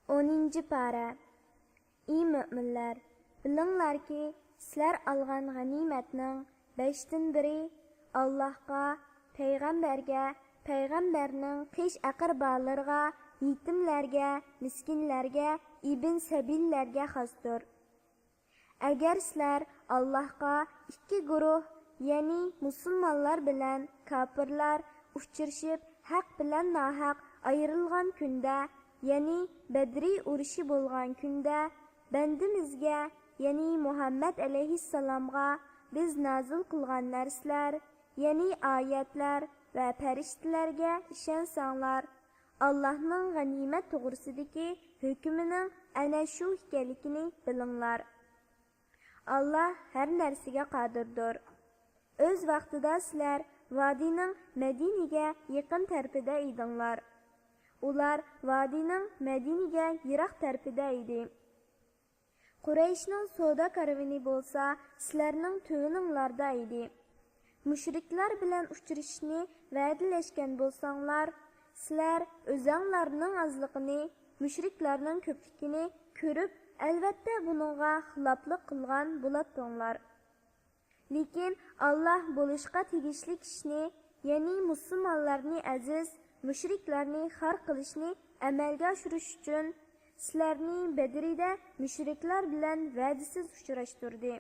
10. para. Ey müminler, bilinglar ki, sizler algan ganimetning 5-dan biri Allahqa, payg'ambarga, payg'ambarning qish aqrbalarga, yetimlarga, miskinlarga, ibn sabillarga xosdir. Agar sizlar Allahqa ikki guruh, ya'ni musulmonlar bilan kofirlar uchrashib, haq bilan nohaq ayrilgan kunda, ya'ni Badri urushi bo'lgan kunda, bandimizga, ya'ni Muhammad alayhissalomga biz nozil qilgan narsalar, ya'ni oyatlar va farishtalarga ishonsanglar, Allohning g'animat to'g'risidagi hukmining ana shu ekanligini bilinglar. Allah her narsaga qodirdir. O'z vaqtida sizlar vodining Madinaga yaqin tarafida edinglar. Ular vodining Madinaga yiroq tarafida edi. Qurayshning savdo karvoni bo'lsa, sizlarning to'yininglarda edi. Mushriklar bilan uchrashishni va'dalashgan bo'lsanglar, sizlar o'zinglarning azliqini, mushriklarning ko'pligini ko'rib, albatta buningga xiloflik qilgan bo'lardinglar. Lekin Allah bo'lishga tegishli ishni, ya'ni musulmonlarni aziz, mushriklarni xor qilishni amalga oshirish uchun sizlarni Badrida mushriklar bilan va'dasiz uchrashtirdi.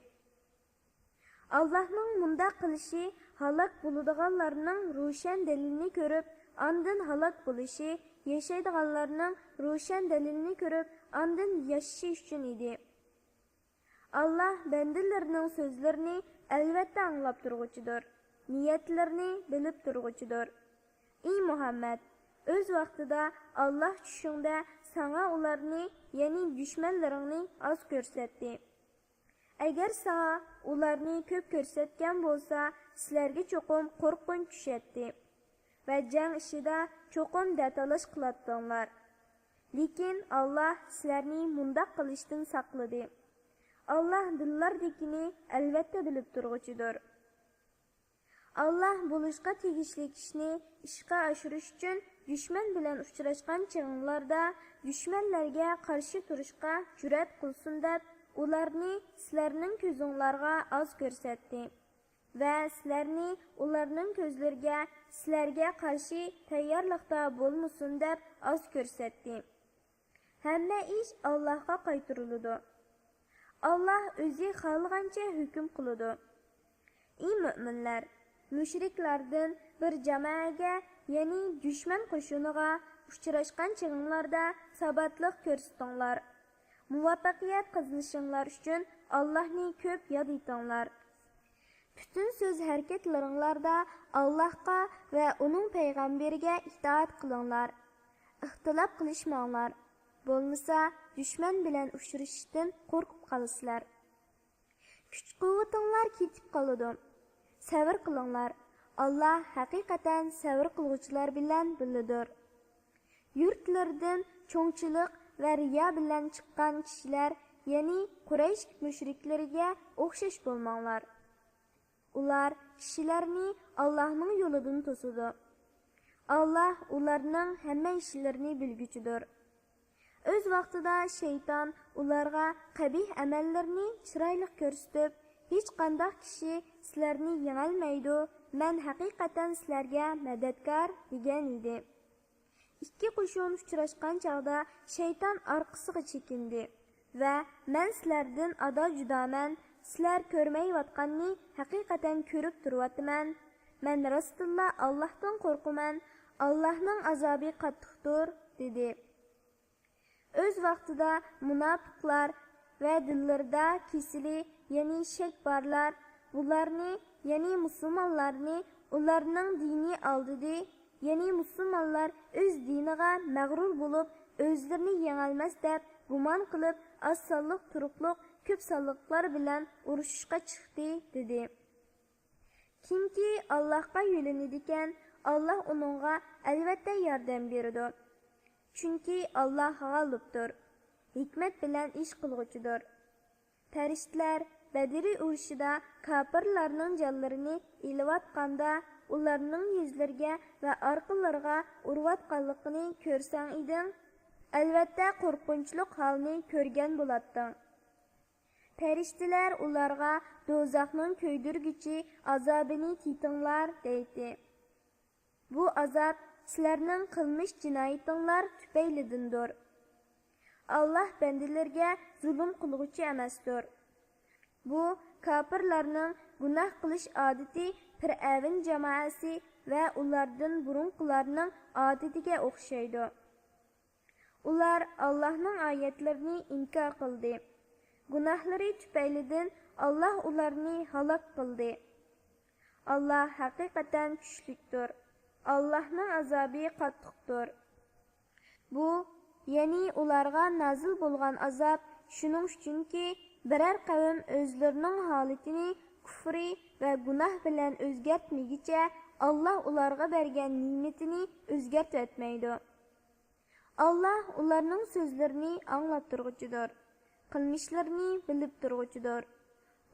Allohning bunda qilishi halok bo'ladiganlarning ro'shan dalilini ko'rib, ondan halok bo'lishi, yashaydiganlarning ro'shan dalilini ko'rib, ondan yashashi uchun edi. Allah bandalarining so'zlarini albatta anglab turg'uchidir, niyatlarini bilib turg'uchidir. Ey Muhammad, o'z vaqtida Allah tushingda sana ularni, ya'ni dushmanlaringni oz ko'rsatdi. Agar sana ularni ko'p ko'rsatgan bo'lsa, sizlarga cho'qim qo'rqinch tushadi va jang ishida cho'qim datalash qiladinglar. Lekin Allah sizlarni mundaq qilishdan saqladi. Allah dillardagini albatta bilib turg'uchidir. Allah bo'lishga tegishli ishni ishga oshirish uchun dushman bilan uchrashgan chog'larda dushmanlarga qarshi turishga jur'at qilsin deb, ularni sizlarning ko'zinglarga oz ko'rsatdi va sizlarni ularning ko'zlariga sizlarga qarshi tayyorlikda bo'lmasin deb oz ko'rsatdi. Hamma ish Allohga qaytariladi. Allah o'zi xohlagancha hukm qiladi. Ey mu'minlar, mushriklardan bir jamoaga, ya'ni dushman qo'shiniga uchrashgan chog'larda sabatlik ko'rsatinglar. Muvaffaqiyat qozonishinglar uchun Allohni ko'p yod etinglar. Bütün söz hareketlaringlarda Allohga va uning payg'ambariga itoat qilinglar. Ixtilof qilishmanglar. Bo'lmasa dushman bilan uchrashishdan qo'rqib qolasizlar. Kuch-quvvatinglar ketib qoladi. Sabr qilinglar. Allah haqiqatan sabr qiluvchilar bilan birdir. Yurtlardan cho'ngchilik va riyo bilan chiqqan kishilar, ya'ni Quraysh mushriklariga o'xshash bo'lmanglar. Ular kishilarni Allohning yo'lidan to'sadi. Allah ularning hamma ishlarini bilguchidir. O'z vaqtida shayton ularga qabih amallarni chiroyli ko'rsatib, hech qanday kishi sizlarni yengolmaydi, men haqiqatan sizlarga madadkor degan edi. Ikki qo'shin uchrashgan chog'da shayton orqasiga chekindi va men sizlardan ado judaman, sizlar ko'rmayotganni haqiqatan ko'rib turyapman. Men rostilla Allohdan qo'rqaman, Allohning azobi qattiqdir dedi. O'z vaqtida munofiqlar va dillarda kesili, ya'ni shak borlar, bularni, ya'ni musulmonlarni ularning dini oldida, ya'ni musulmonlar o'z diniga mag'rur bo'lib, o'zlarini yengolmas deb gumon qilib, as-sonliq turuqliq ko'p sonliqlar bilan urushishga chiqdi dedi. Kimki Allohga yo'linadi ekan, Allah uningga albatta yordam beradi. Chunki Allah g'olibdir, hikmat bilan ish qilg'uchidir. Farishtalar Badr urushida kofirlarning jonlarini ilvatganda, ularning yuzlariga va orqalariga urvatganligini ko'rsang eding, albatta qo'rqinchli holni ko'rgan bo'lading. Farishtalar ularga do'zaxning ko'ydirgichi azobini titinglar deydi. Bu azob sizlarning qilmish jinoyatinglar tufaylidandir. Allah bandalarga zulm qilguvchi emasdir. Bu kafirlarning gunoh qilish odati Fir'avn jamoasi va ulardan burunqilarning odatiga o'xshaydi. Ular Allohning oyatlarini inkor qildi. Gunohlari tufaylidan Allah ularni halok qildi. Allah haqiqatan kuchlidir. Allahning azobi qattiqdir. Bu, ya'ni ularga nazil bo'lgan azob shuning uchunki biror qavm o'zlarining holatini kufri va gunoh bilan o'zgartmagicha Allah ularga bergan ne'matini o'zgartmaydi. Allah ularning so'zlarini anglab turg'uchidir. Qilmishlarini bilib turg'uchidir.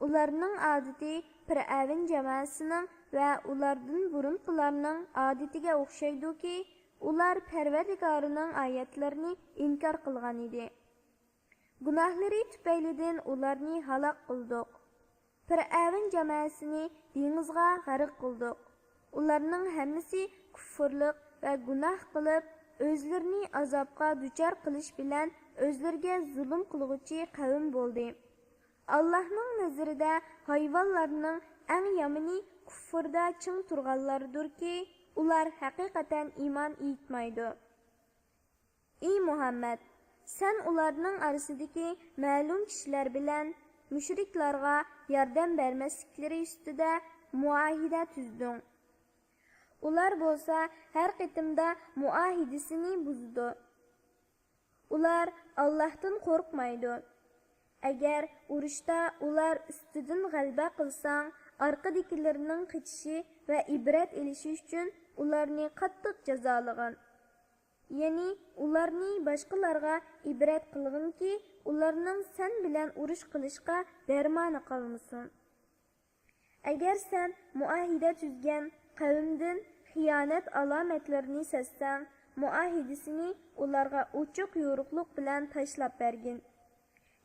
Ularning odati Fir'avn jamoasining va ulardan burunqilarning odatiga o'xshaydi-ki, ular Parvardigorining oyatlarini inkor qilgan edi. Gunohlari tufaylidan ularni halok qildik. Fir'avn jamoasini dengizga g'arq qildik. Ularning hammasi kufrlik va gunoh qilib, o'zlarini azobga duchor qilish bilan o'zlariga zulm qilguvchi qavm bo'ldi. Allohning nazarida hayvonlarning eng yomoni kufrda ching turganlardirki, ular haqiqatan iymon etmaydi. Ey Muhammad, sen ularning orasidagi ma'lum kishilar bilan mushriklarga yordam bermasliklari ustida muahida tuzding. Ular bo'lsa har qitimda muahidasini buzdi. Ular Allohdan qo'rqmaydi. Agar urushda ular ustidan g'alaba qilsang, orqadagilarning qichishi va ibrat elishi uchun ularni qattiq jazolagin. Ya'ni ularni boshqalarga ibrat qilginki, ularning sen bilan urush qilishga darmoni qolmasin. Agar sen muahida tuzgan qavmdan xiyonat alomatlarini sezsang, muahidasini ularga ochiq yo'riqlik bilan tashlab bergin.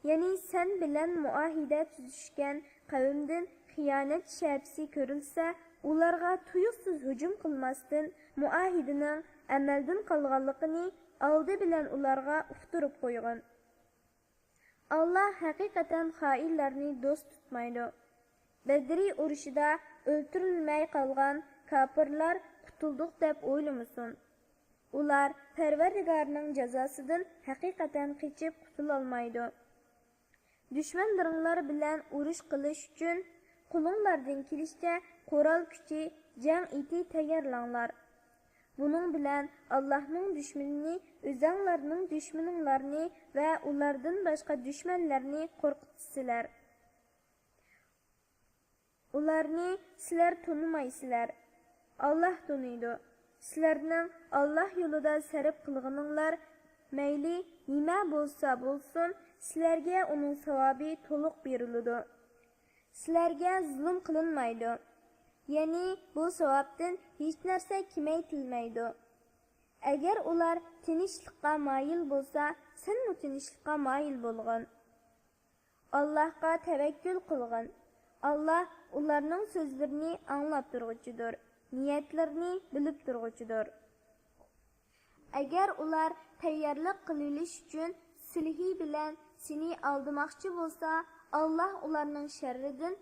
Ya'ni sen bilan muahida tuzishgan qavmdan xiyonat shartsi ko'rilsa, ularga tuyuqsiz hujum qilmasdan muahidaning amaldan qolganligini oldi bilan ularga uqtirib qo'ygan. Allah haqiqatan xoinlarni do'st tutmaydi. Badri urushida o'ltirilmay qolgan kafirlar qutuldik deb o'ylamasin. Ular Parvardigorning jazosidan haqiqatan qochib qutula olmaydi. Dushmanlaringlar bilan urush qilish uchun qo'linglardan kelishcha qo'ral kuchi jang eti tayyorlanglar. Buning bilan Allohning dushmanini, o'zinglarning dushmaninglarni va ulardan boshqa dushmanlarni qo'rqitisizlar. Ularni sizlar tunimaysizlar. Allah tunuydi. Sizlarning Allah yo'lida sarf qilganinglar mayli nima bo'lsa bo'lsin, sizlarga uning savobi to'liq beriladi. Sizlarga zulm qilinmaydi. Ya'ni bu savobdan hech narsa kamaytirilmaydi. Agar ular tinchlikqa moyil bo'lsa, sen tinchlikqa moyil bo'lgin. Allohga tavakkul qilgin. Allah ularning so'zlarini anglab turg'uchidir, niyatlarini bilib turg'uchidir. Agar ular tayyorlik qilish uchun silhi bilan seni aldamoqchi bo'lsa, Allah ularning sharridan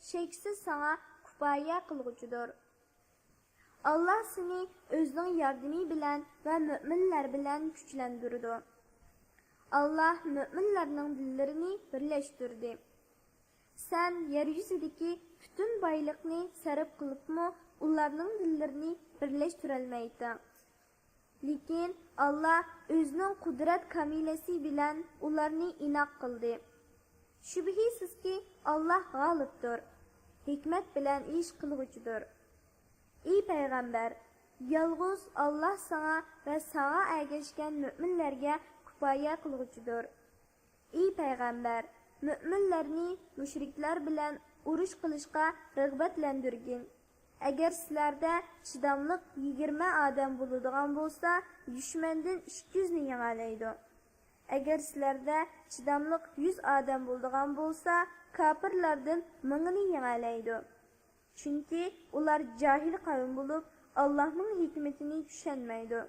cheksiz sana kifoya qilguchidir. Allah seni o'zining yordami bilan va mu'minlar bilan kuchlantirdi. Allah mu'minlarning dillarini birlashtirdi. Sen yer yuzidagi butun boylikni sarf qilibmi, ularning dillarini birlashtirolmaydi. Lekin Allah o'zining qudrat kamilasi bilan ularni inoq qildi. Shubhisizki Allah g'olibdir, hikmat bilan ish qilguchidir. Ey payg'ambar, yolg'iz Allah sana va sana ergashgan mu'minlarga kifoya qilguchidir. Ey payg'ambar, mu'minlarni mushriklar bilan urush qilishga rag'batlantirgin. Agar sizlarda chidamliq 20 odam bo'ladigan bo'lsa, dushmandan 200 ni yengalaydi. Agar sizlarda chidamliq 100 odam bo'ladigan bo'lsa, kofirlardan 1000ni yengalaydi. Chunki ular jahil qavm bo'lib, Allohning hikmatini tushunmaydi.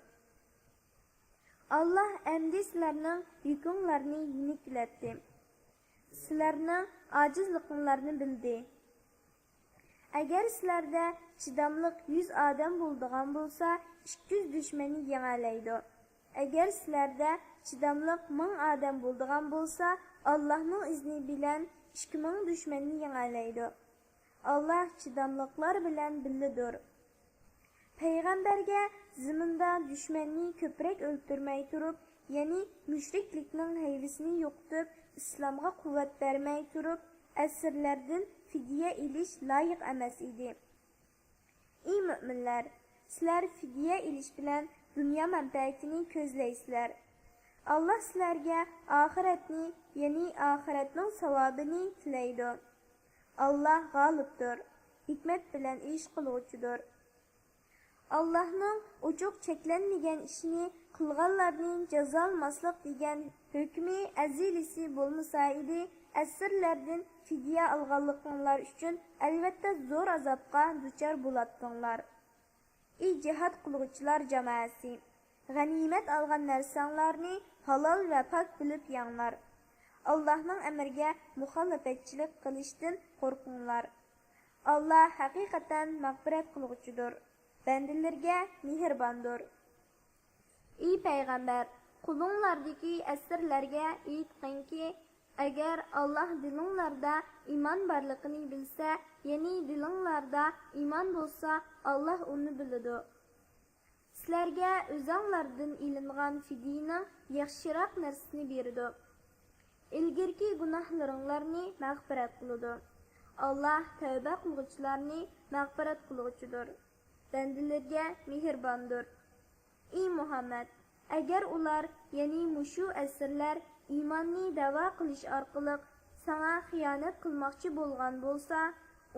Allah endi sizlarning yukinglarni yengillatdi. Sizlarning ojizliklaringizni bildi. Agar sizlarda chidamliq 100 odam bo'ladigan bo'lsa, 200 dushmanni yengalaydi. Agar sizlarda chidamliq 1000 odam bo'ladigan bo'lsa, Allohning izni bilan 2000 dushmanni yengalaydi. Allah chidamliqlar bilan billidir. Payg'ambarga ziminda dushmanni ko'proq o'ltirmay turib, ya'ni mushriklikning hayvisini yo'qotib, islomga quvvat bermay turib, asirlardan fidya ilish loyiq emas edi. Ey mu'minlar, sizlar fidya ilish bilan dunyo manfaatini ko'zlaysizlar. Allah sizlarga oxiratni, ya'ni oxiratning savobini tilaydi. Allah g'olibdir, hikmat bilan ish qiluvchidir. Allah'ның uçuq cheklanmagan ishini qilganlarning jazolamaslik degan hukmi azilisi bo'lmasa edi, asirlardan fidya olganliklar uchun albatta zo'r azobga duchor bo'ladinglar. Ey jihad qiluvchilar jamoasi, g'animat olgan narsanglarni halol va pok bilib yanglar. Allohning amriga muxolifatchilik qilishdan qo'rqinglar. Allah haqiqatan mag'firat qiluvchidir. Bendilerge mehribondir. Ey payg'ambar, qulunglardagi asirlarga aytqinki, agar Allah dilinglarda iymon borligini bilsa, ya'ni dilinglarda iymon bo'lsa, Allah uni biladi. Sizlarga o'zinglardan ilingan fidining yaxshiroq narsasini beradi. Ilgirki gunohlaringlarni mag'firat qiladi. Allah tavba qiluvchilarni mag'firat qiluvchidir. Bendilerge mehribondir. Ey Muhammad, agar ular, ya'ni mushu asirlar iymonni da'vo qilish orqali sana xiyonat qilmoqchi bo'lgan bo'lsa,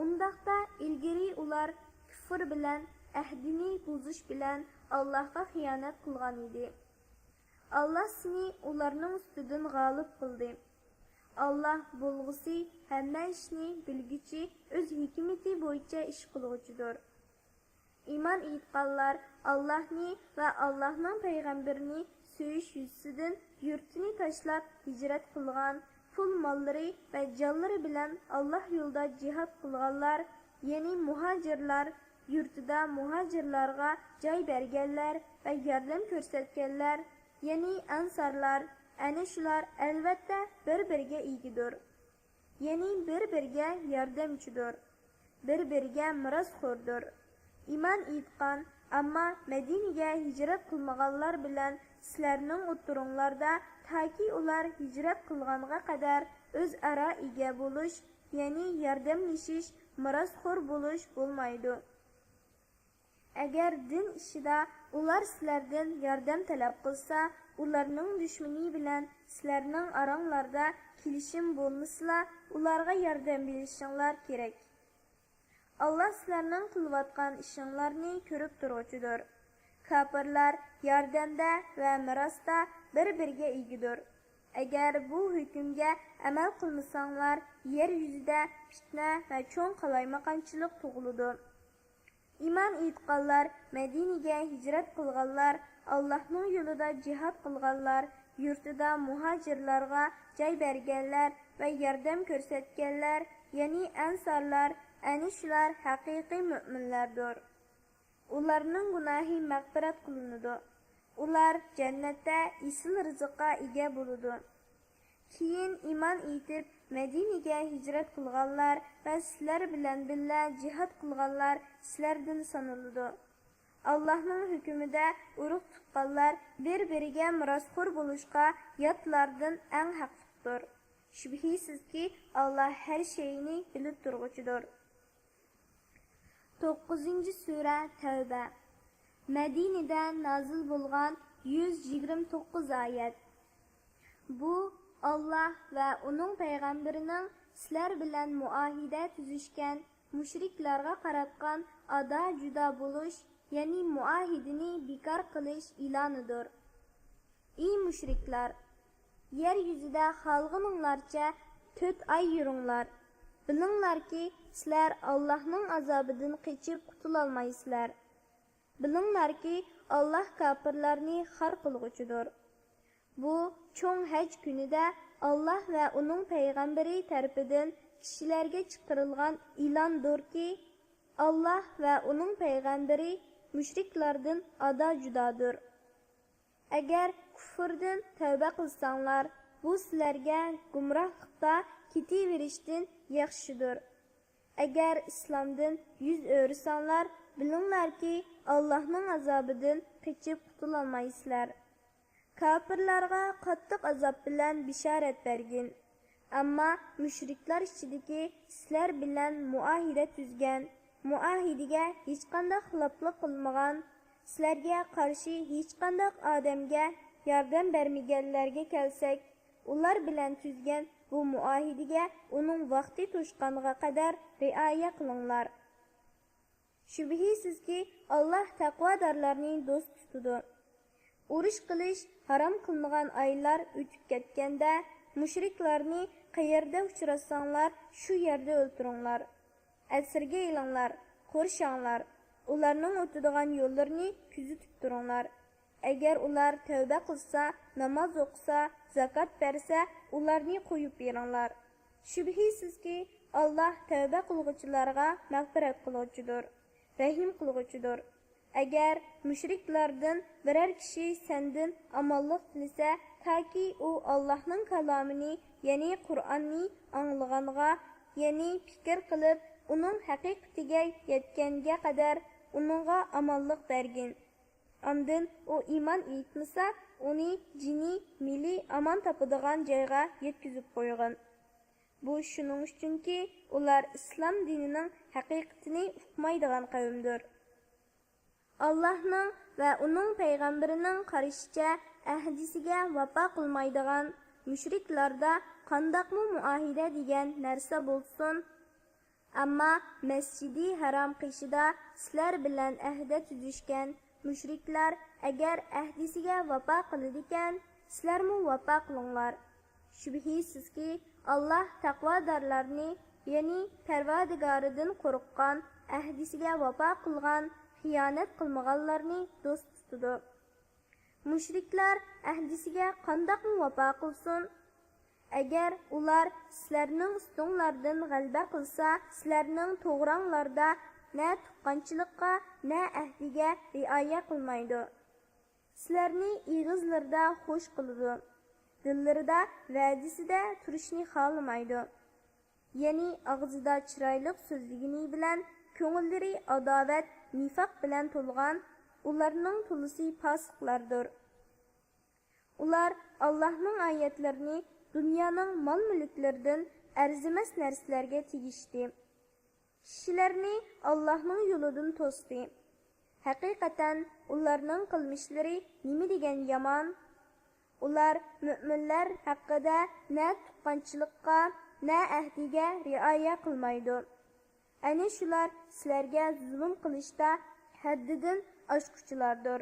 undaqda ilgari ular kufr bilan, ahdini buzish bilan Allohga xiyonat qilgan edi. Allah seni ularning ustidan g'olib qildi. Allah bo'lg'usi hamma ishni bilguchi, o'z hikmati bo'yicha ish qiluvchidir. İman etqanlar Allah'ni ve Allah'ның peygamberini söyüş yüzüsüdün yurtini taşlap hicret kılgan, pul malları ve canları bilen Allah yolda cihat kılganlar, yeni muhacirlar, yurtida muhacirlarga joy berganlar ve yardım ko'rsatganlar, yeni ansarlar, ana shular albatta bir-biriga egidir. Ya'ni bir-biriga yordamchidir, bir-biriga mirosxo'rdir. İman etqan, amma Madinaga hijrat qilmaganlar bilan sizlarning o'tiringlarda taki ular hijrat qilganga qadar o'zaro ega bo'lish, ya'ni yordamlashish, mirosxo'r bo'lish bo'lmaydi. Agar din ishida ular sizlardan yordam talab qilsa, ularning dushmani bilan sizlarning oranglarda kelishim bo'lmasa, ularga yordam berishinglar kerak. Allah sizlarning qilayotgan ishinglarni ko'rib turuvchidir. Kafirlar yordamda va mirosda bir-biriga egidir. Agar bu hukmga amal qilmasanglar, yer yuzida fitna va cho'ng qalaymaqanchilik tug'iladi. İman etqanlar, Madinaga hijrat qilganlar, Allohning yo'lida jihad qilganlar, yurtida muhojirlarga joy berganlar va yordam ko'rsatganlar, ya'ni ansarlar, ana shular haqiqiy mu'minlardir. Ularning gunohi mag'firat qilinadi. Ular jannatda isil rizqqa ega bo'ladi. Keyin iymon etib Madinaga hijrat qilganlar va sizlar bilan birga jihad qilganlar sizlardan sanaladi. Allohning hukmida urug' tuqqanlar bir-biriga mirosxo'r bo'lishga yotlardan eng haqlidir. Shubhisizki, Allah her şeyini bilib turg'uchidir. 9-sura Tavba. Madinada nazil bo'lgan 129 oyat. Bu Allah va uning payg'ambarining sizlar bilan muahida tuzishgan mushriklarga qaratgan ada juda bo'lish, ya'ni muahidini bekor qilish e'lonidir. Ey mushriklar, Yer yüzüde halgınыңlarca 4 ay yürüңlar. Bilinglar ki, sizler Allah'ның azabıdan qeçip qutulalmaysizlar. Bilinglar ki, Allah kafirlarni xar qılğucudur. Bu çoğun hac günüde Allah ve onun peygamberi tarafından kişilerge çıkarılgan ilandır ki, Allah ve onun peygamberi müşriklerden ada judadır. Eğer küfürden tövbe kılsanlar, bu sizlerge gumrahlıkta ketiverişten yaxşıdır. Eğer İslam'dan yüz öğürsanlar, bilinglar ki Allah'ның azabıdan qeçip qutulalmaysizlar. Kafirlarga qattiq azap bilen bişaret bergin. Amma müşrikler içideki sizler bilen muahide tüzgen, muahidige hiç qandaq xilaplık qılmagan, sizlerge karşı hiç qandaq adamge yardım bermegenlerge kelsek, ular bilen tüzgen bu muahidige onun vakti tuşqanıga kadar riaya qılыңlar. Şübhisiz ki Allah taqvadarlarni dost tutudu. Uruş qilish haram qılınğan aylar ötüp ketkende, müşriklarni qayerda uçurassanlar, şu yerde öldürüңlar. Əsirge ilinglar, qorşаңlar. Ularning o'tadigan yo'llarini kuzatib turinglar. Agar ular tavba qilsa, namoz o'qisa, zakat bersa, ularni qo'yib beringlar. Shubhisizki, Alloh tavba qilguvchilarga mag'firat qiluvchidir, rahim qilguvchidir. Agar müşriklardan birer kishi sendan amonlik tilasa, taki u Allohning kalomini, ya'ni Qur'onni anglaganga, ya'ni fikr qilib, uning haqiqatiga yetganga qadar uningga amonlik bergin. Ondan o iman etmasa, uni jini, mili aman tapadigan joyga yetkizib qo'ygan. Bu shuning uchunki, ular islom dinining haqiqatini uqmaydigan qavmdir. Allah'ның ve onun peygamberinin qarışıca ahdisiga vafo qilmaydigan müşriklarda qandaqmı muahide degan narsa bo'lsin. Amma Mescidi Haram qishida sizlar bilan ahda tuzishgan müşriklar agar ahdisiga vafo qiladigan, sizlarmi vafo qilinglar. Shubhisizki Allah taqvodorlarni, ya'ni Parvardigoridan qo'rqqan, ahdisiga vafo qilgan, xiyonat qilmaganlarni do'st tutadi. Müşriklar ahdisiga qandaqmi vafo qilsin? Agar ular sizlarning ustinglardan g'alaba qilsa, sizlarning to'g'ranglarda na tuqqanchilikqa, na ahdiga rioya qilmaydi. Sizlarni ig'izlarda xush qiladi, dillarida va'disida turishni xohlamaydi. Ya'ni og'zida chiroylik so'zligini bilan ko'ngillari adovat, nifaq bilan to'lgan, ularning tulisi fasiqlardir. Ular Allohning oyatlarini dunyoning mol-mulklaridan arzimas narsalarga tegishdi. Kishilarni Allohning yo'lidan to'sdi. Haqiqatan ularning qilmishlari nima degan yomon. Ular mu'minlar haqida na tuqqanchilikqa, na ahdiga rioya qilmaydi. Ana shular sizlarga zulm qilishda haddidan oshquchilardir.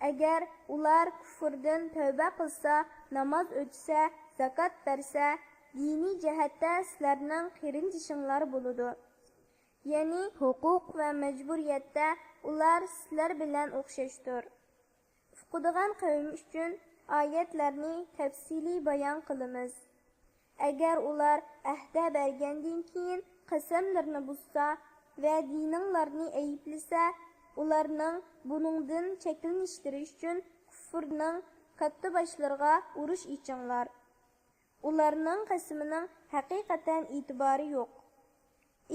Agar ular kufrdan tavba qilsa, namoz o'tsa, zakat bersa, diniy jihatda sizlarning qirindishinglar bo'ladi. Ya'ni huquq va majburiyatda ular sizlar bilan o'xshashdir. Uqadigan qavm uchun oyatlarni tafsiliy bayon qilamiz. Agar ular ahda bergandan keyin qasamlarni buzsa va dininglarni ayblasa, ularning buningdan chekinishlari uchun kufrning katta boshlarga urush ichinglar. Ularning qasmining haqiqatan e'tibori yo'q.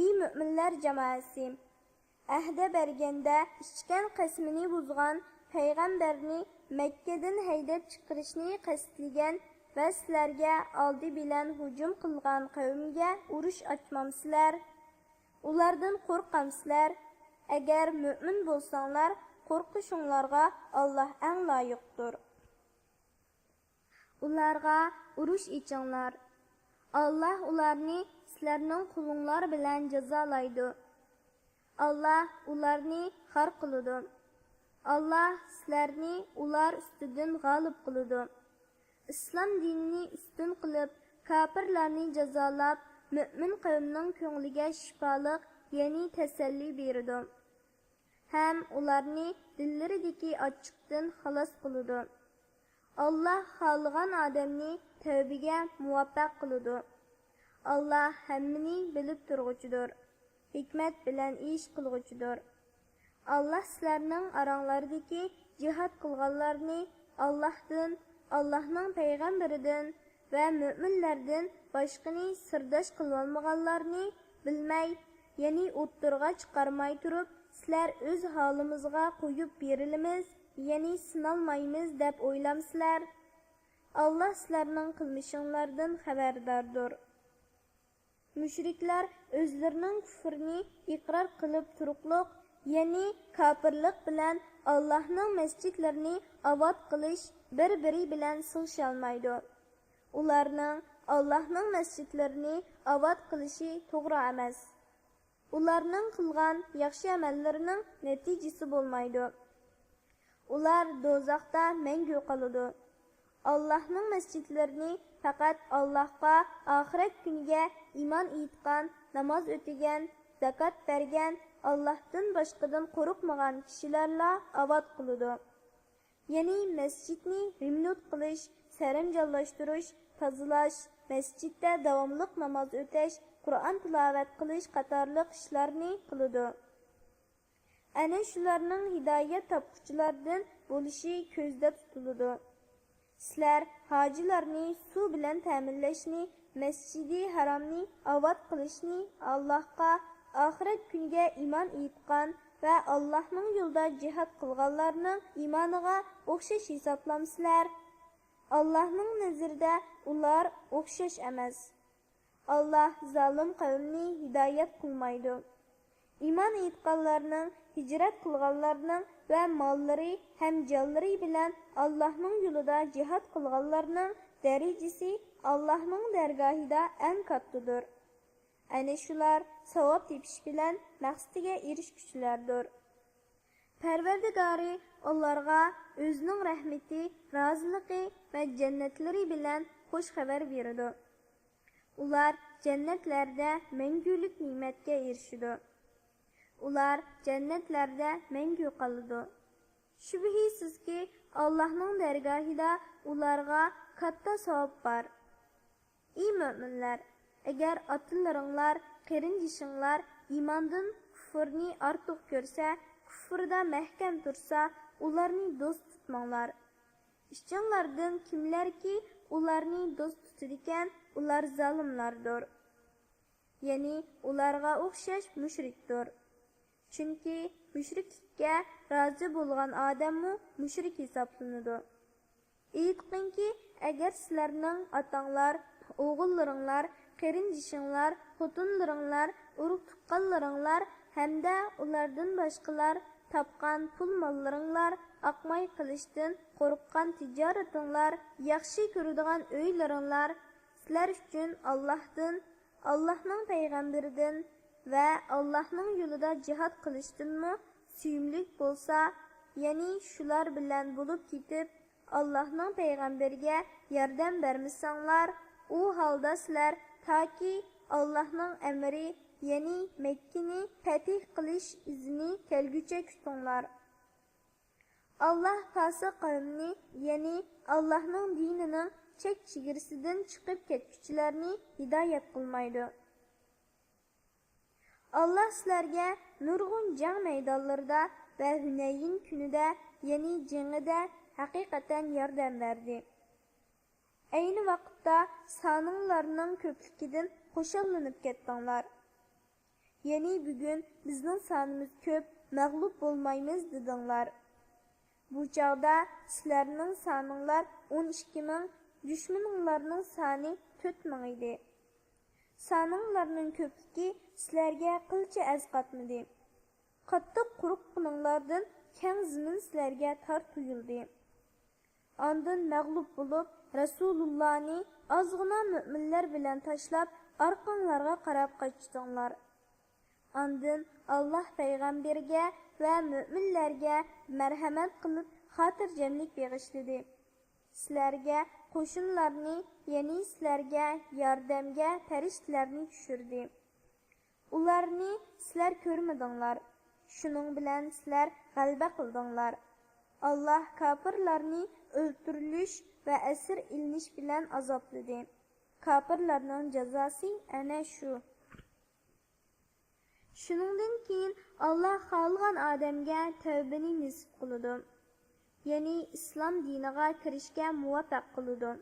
Ey mu'minlar jamoasi, ahda berganda ichgan qasmini buzgan payg'ambarni Makkadan haydab chiqarishni qasdlagan va sizlarga oldi bilan hujum qilgan qavmga urush ochmamsizlar. Ulardan qo'rqamsizlar. Agar mu'min bo'lsanglar, qo'rqishinglarga Alloh eng loyiqdir. Ularga urush ichinglar. Alloh ularni sizlarning qulinglar bilan jazolaydi. Alloh ularni xor qiladi. Alloh sizlarni ular ustidan g'olib qiladi. İslam dinini üstün qilib, kafirlarni jazolab, mümin qavmning ko'ngliga shifolik, ya'ni tasalli berdi. Ham ularni dillaridagi ochiqdan xalos qiladi. Allah xohlagan odamni tavbaga muvaffaq qiladi. Allah hammani bilib turg'uchidir. Hikmat bilan ish qilg'uchidir. Allah sizlarning oranglardagi jihad qilganlarni Allahdan, Allahning payg'ambaridan va mu'minlardan boshqani sirdosh qilolmaganlarni bilmay, ya'ni o'ttirg'a chiqarmay turib, sizlar o'z holimizga qo'yib berilamiz, ya'ni sinalmaymiz deb o'ylamsizlar. Allah sizlarning qilmishinglardan xabardordir. Müşrikler özlerinin küfrünü iqrar qilib turuqluq, ya'ni kafirlik bilan Allah'ның mescitlerini avad qilish bir-biri bilan sig'isholmaydi. Ularning Allah'ның mescitlerini avad qilishi to'g'ri emas. Ularning qilgan yaxshi amallarining natijasi bo'lmaydi. Ular do'zaxda mangu qoladi. Allah'ның mescitlerini faqat Allah'a, ahiret günüge iman etgan, namaz ötügen, zakat bergen, Allah'tan başqadan qo'rqmagan kishilarla avad qiladi. Ya'ni mescitni rimnut qilish, saranjallashtirush, tozalash, mescitda davomliq namoz o'tash, Qur'on tilovat qilish qatorliq ishlarni qiladi. Ana shularning hidoyat topquchilardan bo'lishi ko'zda tutiladi. Sizlar hojilarni suv bilan ta'minlashni, Masjidi Haromni avad qilishni Allohga, oxirat kuniga iymon etgan va Allohning yo'lida jihad qilganlarning iymoniga o'xshash hisoblamsizlar. Allohning nazarida ular o'xshash emas. Allah zolim qavmni hidoyat qilmaydi. Iymon etganlarning, hijrat qilganlarning va mollari ham jonlari bilan Allohning yo'lida jihad qilganlarning darajasi Allohning dargohida eng kattadir. Ana shular savob tepish bilan maqsadiga erishguchilardir. Parvardigori ularga o'zining rahmati, roziligi va jannatlari bilan xush xabar beradi. Ular jannatlarda mangulik ne'matga erishadi. Ular jannatlarda mangu qoladi. Shubhisizki Allohning dargohida ularga katta savob bor. Ey mu'minlar, agar otalaringlar, qarindishinglar iymondan kufrni ortiq ko'rsa, kufrda mahkam tursa, ularni do'st tutmanglar. Ishinglardan kimlarki ularni do'st tutadigan, ular zolimlardir. Ya'ni ularga o'xshash mushrikdir. Chunki mushriklikka rozi bo'lgan odammi mushrik hisoblanadi. Aytqinki, agar sizlarning otanglar, o'g'illaringlar, qarindishinglar, xotinlaringlar, urug' tuqqanlaringlar hamda ulardan boshqalar topgan pul mollaringlar, oqmay qilishdan qo'rqqan tijoratinglar, yaxshi ko'radigan uylaringlar sizlar uchun Allohdan, Allohning payg'ambaridan va Allohning yo'lida jihad qilishdanmi suyimlik bo'lsa, ya'ni shular bilan bo'lib ketib, Allohning payg'ambariga yordam bermasanglar, u holda sizlar toki Allohning amri, ya'ni Makkani fatih qilish izni kelgucha kutinglar. Allah fasiq qavmni, ya'ni Allohning dinining chek-chegarasidan chiqib ketguchilarni hidoyat qilmaydi. Allah sizlarga nurg'un jang maydonlarida va Hunayn kunida, ya'ni jangida haqiqatan yordam berdi. Ayni vaqtda soninglarning ko'pligidan qo'shallanib ketdinglar. Ya'ni bugun bizning sonimiz ko'p, mag'lub bo'lmaymiz dedinglar. Bu chog'da sizlarning soninglar 12 ming, dushmaninglarning soni 4 ming edi. Soninglarning ko'pligi sizlarga qilcha azqatmadi. Qattiq quruqqininglardan keng zimin sizlarga tor tuyuldi. Ondan mag'lub bo'lib, Rasulullohni ozg'ina mu'minlar bilan tashlab, orqanglarga qarab qochdinglar. Ondan Alloh payg'ambariga va mu'minlarga marhamat qilib, xotirjamlik bag'ishladi. sizlarga qo'shinlarni, ya'ni sizlarga yordamga farishtalarni tushirdi. Ularni sizlar ko'rmadinglar. Shuning bilan sizlar g'alaba qildinglar. Allah kafirlarni o'ldirilish va asir ilinish bilan azobladi. Kafirlarning jazosi ana shu. Shuningdan keyin Allah xohlagan odamga tavbani nasib qiladi. Ya'ni islom diniga kirishga muvaffaq qiladi.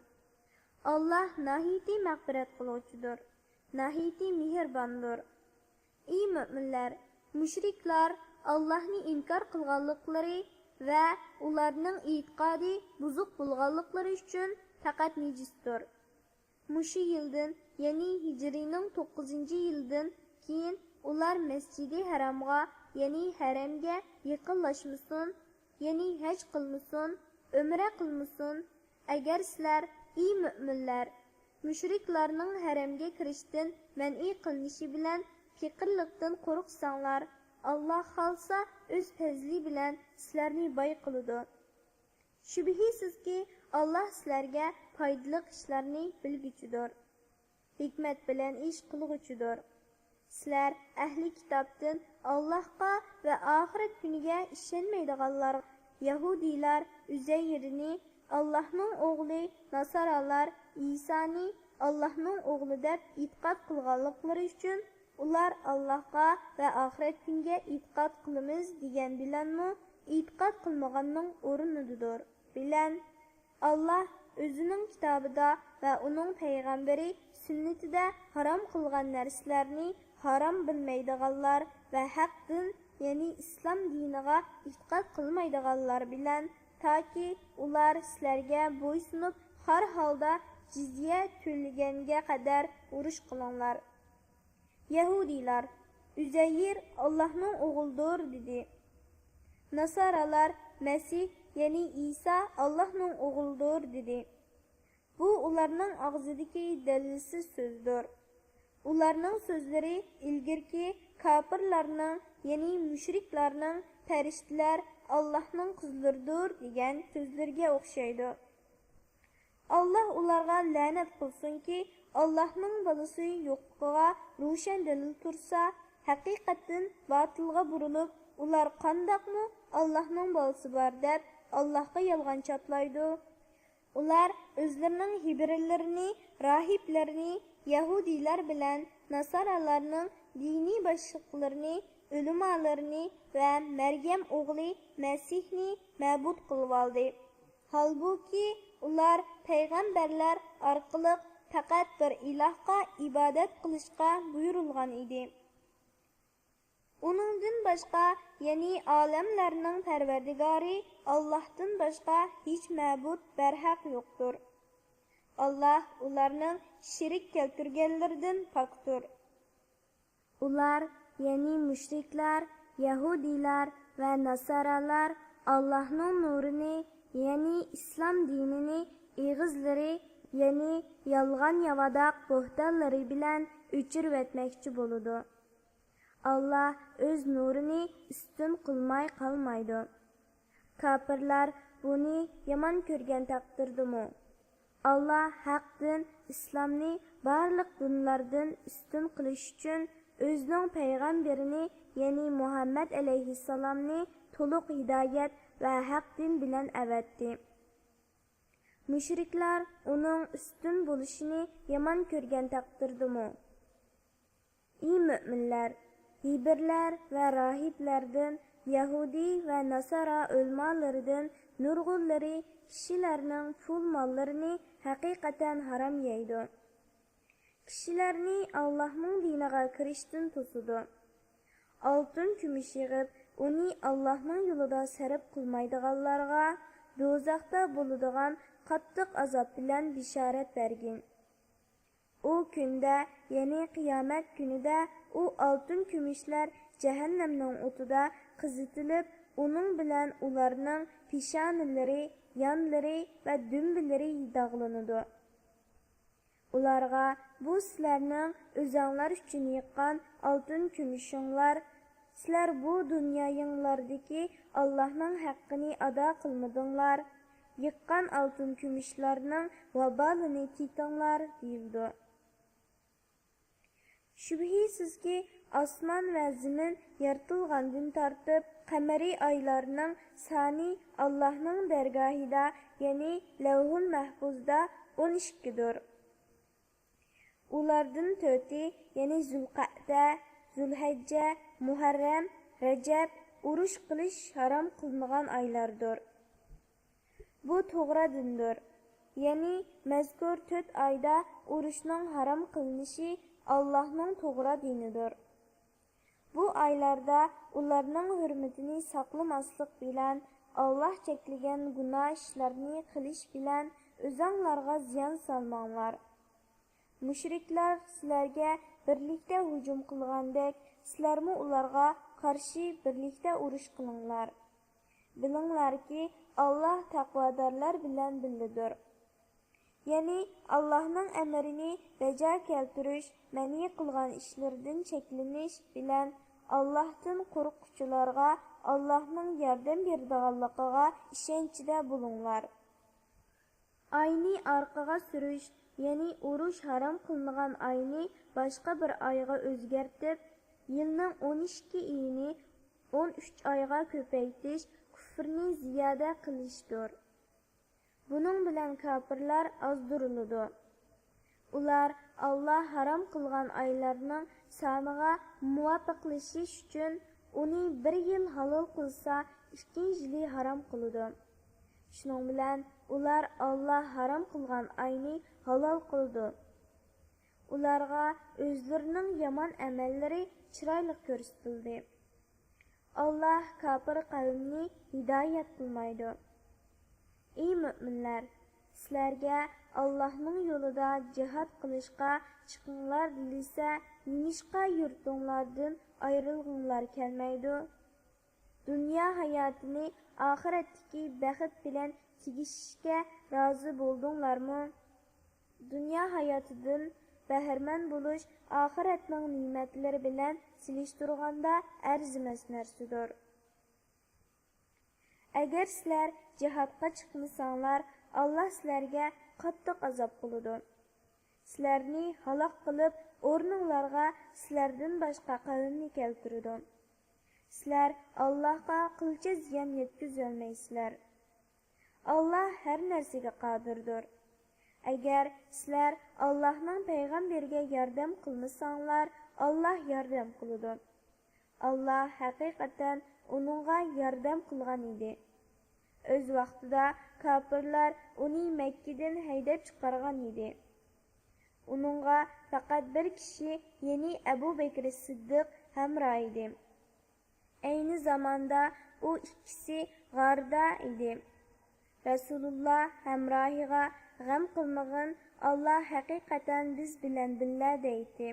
Allah nahiti mag'firat qiluvchidir, nahiti mehribondir. Ey mu'minlar, mushriklar Allahni inkor qilganliklari va ularning e'tiqodi buzuq bo'lganliklari uchun faqat nejisdir. Mushu yildan, ya'ni hijrining 9-yildan keyin ular Masjidi Haramga, ya'ni haramga yaqinlashmasin, ya'ni haj qilmasin, umra qilmasin. Agar sizlar ey mu'minlar mushriklarning haramga kirishdan man'iy qilinishi bilan fikrlikdan qo'rqsanglar, Allah xolsa o'z fazli bilan sizlarni boy qiladi. Shubhisizki Allah sizlarga foydali ishlarni bilguchidir, hikmat bilan ish qilguchidir. Sizlar ahli kitobdan Allohga va oxirat kuniga ishonmaydiganlar, Yahudiylar Uzayrni Allohning o'g'li, Nasaralar Isoni Allohning o'g'li deb e'tiqod qilganliklari uchun ular Allohga va oxirat kuniga e'tiqod qilamiz degan bilanmi e'tiqod qilmaganning o'rnidir. Bilan Allah o'zining kitobida va uning payg'ambari sunnatida harom qilgan narsalarni harom bilmaydiganlar va haqdan, ya'ni islom diniga e'tiqod qilmaydiganlar bilan toki ular sizlarga bo'ysunib har holda jizya to'laganga qadar urush qilinglar. Yahudiylar Uzayr Allohning o'g'lidir dedi. Nasaralar Masih, ya'ni Isa Allohning o'g'lidir dedi. Bu ularning og'zidagi dalilsiz so'zdir. Ularning so'zlari ilgirki kafirlarning, ya'ni mushriklarning farishtalar Allohning qizlaridir degan so'zlarga o'xshaydi. Allah ularga la'nat qilsinki, Allohning balasi yo'qligiga ro'shan dalil tursa, haqiqatan botilga burilib, ular qandoqmi Allohning balasi bor deb Allohga yolg'on chotlaydi. Ular o'zlarining hibrlarini, rahiblarini, Yahudiylar bilan Nasaralarning diniy boshliqlarini, ulamolarini va Maryam o'g'li Masihni ma'bud qilib oldi. Halbuki ular payg'ambarlar orqali faqat bir ilohga ibodat qilishga buyurilgan edi. Uningdan boshqa, ya'ni olamlarning parvardigori Allohdan boshqa hech ma'bud barhaq yo'qdir. Allah ularning shirik keltirganlaridan pokdir. Ular, ya'ni mushriklar, Yahudiylar va Nasaralar Allohning nurini, ya'ni islom dinini eg'izlari, ya'ni yolg'on yavadoq bo'htonlari bilan o'chirib etmoqchi bo'ladi. Allah o'z nurini ustun qilmay qolmaydi. Kafirlar buni yomon ko'rgan taqdirdimi? Allah haqdan islomni barliq dinlardan ustun qilish uchun o'zining payg'ambarini, ya'ni Muhammad alayhissalomni to'liq hidoyat va haq din bilan avatdi. Mushriklar uning ustun bo'lishini yomon ko'rgan taqdirdimi? Ey mu'minlar, hibrlar va rohiblardan, Yahudi va Nasara o'lmalaridan nurg'unlari kishilarning pul mollarini haqiqatan harom yeydi. Kishilarni Allohning diniga kirishdan to'sidi. Oltin kumush yig'ib, uni Allohning yo'lida sarf qilmaydiganlarga do'zaxda bo'ladigan qattiq azob bilan bishorat bergin. U kunda, ya'ni qiyomat kunida u oltin kumushlar jahannamning o'tida qizitilib, uning bilan ularning peshonalari, yonlari va dumbilari dog'lanadi. Ularga bu sizlarning o'zinglar uchun yiqqan oltin kumushinglar, sizlar bu dunyoyinglardagi Allohning haqqini ado qilmadinglar. yıqqan altın kümüşlarning vabalini titinglar deyildi. Şübhisizki osmon va zamin yaratılgandan tortib qamariy oylarning soni Allohning dargohida, ya'ni Lavhul Mahfuzda 12 dir. Ulardan 4'i, ya'ni Zulqa'da, Zulhijja, Muharram, Rajab urush qilish harom qilingan oylardir. Bu to'g'ri dindir. Ya'ni mazkur 4 oyda urushning harom qilinishi Allah'ның to'g'ri dinidir. Bu aylarda ularning hurmatini saqlamaslik bilan, Allah cheklagan gunoh ishlarni qilish bilan o'zinglarga ziyon solmanglar. Mushriklar sizlarga birlikda hujum qilgandek, sizlarmi ularga qarshi birlikda urush qilinglar. Bilinglarki, Allah taqvodorlar bilan birlidir. Ya'ni Allah'ның emrini bajo keltirish, mani qilgan ishlardan cheklanish bilan Allah'tan qo'rquvchilarga Allah'ның yordam beradiganligiga ishonchda bo'linglar. Ayni orqaga surish, ya'ni urush harom qilingan ayni boshqa bir oyga o'zgartib, yilning 12 oyini 13 oyga ko'paytirish kufrni ziyoda qilishdir. Bunun bilan kafirlar azduriladi. Ular Allah haram qilgan aylarning soniga muvofiqlashish uchun uni bir yil halol qilsa, ikkinchi yili haram qiladi. Shuning bilan ular Allah haram qilgan ayni halol qildi. Ularga o'zlarining yomon amallari chiroyli ko'rsatildi. Allah kafir qavmni hidoyat qilmaydi. Ey müminler, sizlarga Allah'ның yo'lida jihad qilishga chiqinglar deyilsa, nimishqa yurtinglardan ayrilg'inglar kelmaydi? Dunyo hayotini oxiratdagi baxt bilan tegishishga rozi bo'ldinglarmi? Dunyo hayotidan bahramand bo'lish oxiratning ne'matlari bilan silishtirganda arzimas narsadir. Agar sizlar jihadga chiqmasanlar, Allah sizlarga qattiq azob qiladi. Sizlarni halok qilib, o'rninglarga sizlardan boshqa qavmni keltiradi. Sizlar Allohga qilcha ziyon yetkazolmaysizlar. Allah har narsaga qodirdir. Agar sizlar Allohning payg'ambariga yordam qilmasanglar, Allah yordam qiladi. Allah haqiqatan uningga yordam qilgan edi. O'z vaqtida kafirlar uni Makkadan haydab chiqargan edi. Uningga faqat bir kishi, ya'ni Abu Bakr Siddiq hamroh edi. Ayni zamonda u ikkisi g'arda edi. Rasululloh hamrohiga g'am qilmag'in, Allah haqiqatan biz bilan billa deydi.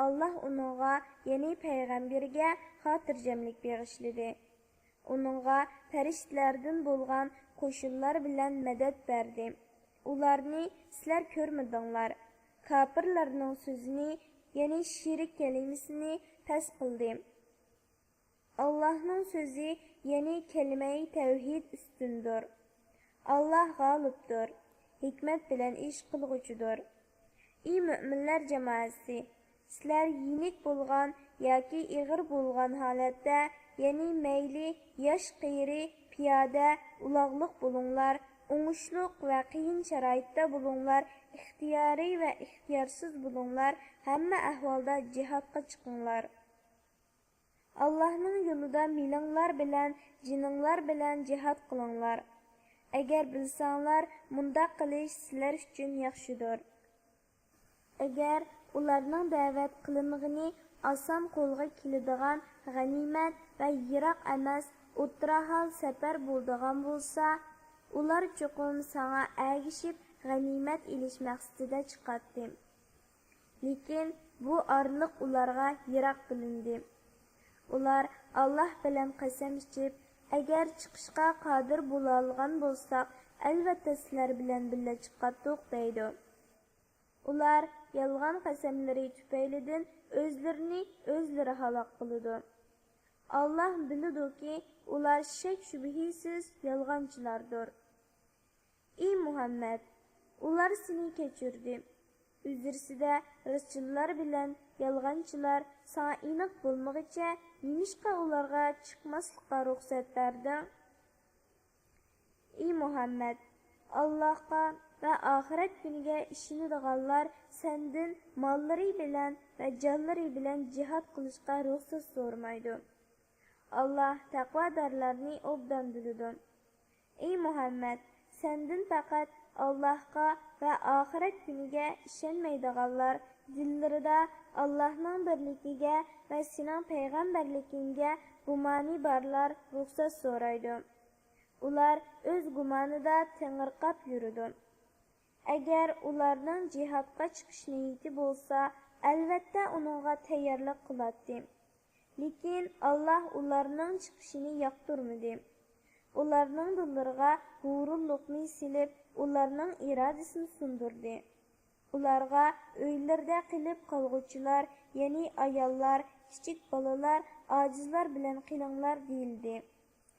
Allah uningga, ya'ni payg'ambarga xotirjamlik bag'ishladi. Uningga farishtalardan bo'lgan qo'shinlar bilan madad berdi. Ularni sizlar ko'rmadinglar. Kafirlarning so'zini, ya'ni shirik kalimasini past qildi. Allah'ның so'zi, ya'ni kalima-i tavhid ustundir. Allah g'olibdir, hikmat bilan ish qilg'uchidir. Ey mu'minlar jamoasi, sizlar yenik bo'lgan yoki ig'ir bo'lgan holatda, ya'ni mayli yosh qiyri, piyoda, uloqliq bo'linglar, o'ngishliq va qiyin sharoitda bo'linglar, ixtiyoriy va ixtiyorsiz bo'linglar, hamma ahvolda jihodga chiqinglar. Allah'ның yo'lida milinglar bilan, jininglar bilan jihad qilinglar. Agar bilsanglar, munda qilish sizlar uchun yaxshidir. Agar ularning da'vat qilinig'ini oson qo'lga keladigan g'animat va yiroq emas, o'tirahal safar bo'ladigan bo'lsa, ular cho'qim sana agishib g'animat ilish maqsadida chiqadi. Lekin bu orliq ularga yiroq bilindi. Ular Allah bilan qasam ichib, agar chiqishga qodir bo'la olgan bo'lsak, albatta sizlar bilan birga chiqadiq deydi. Ular yolg'on qasamlari tufaylidan o'zlarini o'zlari halok qiladi. Allah biladi-ki, ular shak shubhisiz yolg'onchilardir. Muhammed, ular seni keçirdi. Üzürsüde rızçılar bilen yalğançılar sana inak bulmağıça nimişqa ularga çıkmaslıqqa ruxsat berdin? Ey Muhammed, Allah'a ve ahiret günüge işinidiganlar senden malları bilen ve canları bilen cihat kılışqa ruxsat sormaydı. Allah taqvadarlarını obdan bilidi. Ey Muhammed, senden fakat Allah'a ve ahiret günüge işenmeydiganlar dillerida Allah'ın birligiga ve senin peygamberligiga gumani barlar ruxsat soraydı. Ular öz gumanida tengirqab yürüdü. Eğer ularning cihatga chiqish niyati bo'lsa, albatta uningga tayyorlik qiladi. Lekin Allah ularning chiqishini yoqtirmadi. Ularning dillariga g'ururlikni silib, ularning irodasini sundirdi. Ularga uylarda qilib qolg'uvchilar, ya'ni ayollar, kichik bolalar, ojizlar bilan qilinglar deyildi.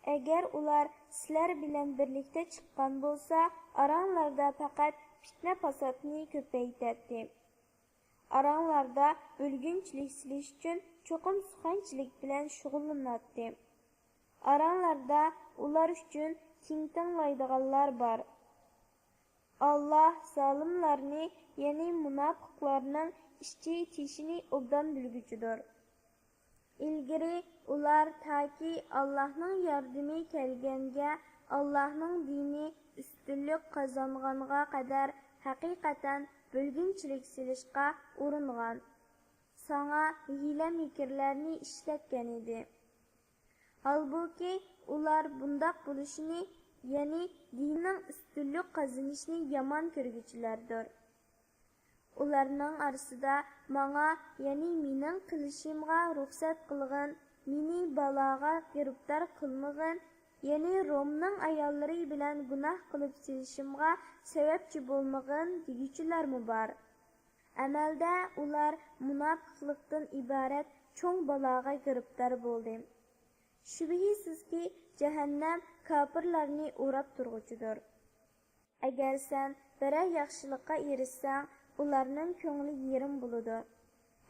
Eğer ular sizlar bilan birlikda chiqqan bo'lsa, aranglarda faqat fitna fasodni ko'paytirdi. Aranglarda o'lgunchilik silish uchun cho'qim suxanchilik bilan shug'ullanadi. Aranglarda ular uchun keng tinglaydiganlar bor. Allah zolimlarni, ya'ni munofiqlarning ishchi tishini obdan bilguchidir. İlgiri ular taki Allah'ның yardımı kelgenge, Allah'ның dini üstünlük kazanğanğa kadar hakikaten bölgünçilik silişqa urunğan. Sana hile mikirlerini işletken idi. Halbuki ular bundaq buluşini, yani dinin üstünlük kazanışını yaman körgüçülerdir. Ularning arasida manga, ya'ni mening qilishimga ruxsat qilgan, meni baloga giribdor qilmagan, ya'ni Romning ayollari bilan gunoh qilib silishimga sababchi bo'lmagan deguchilarmi bor? Amalda ular munofiqlikdan iborat cho'ng baloga giribdor bo'ldi. Shubhisizki jahannam kofirlarni o'rab turg'uchidir. Agar sen biror yaxshilikqa erishsang, ularning ko'ngli yerim bo'ladi.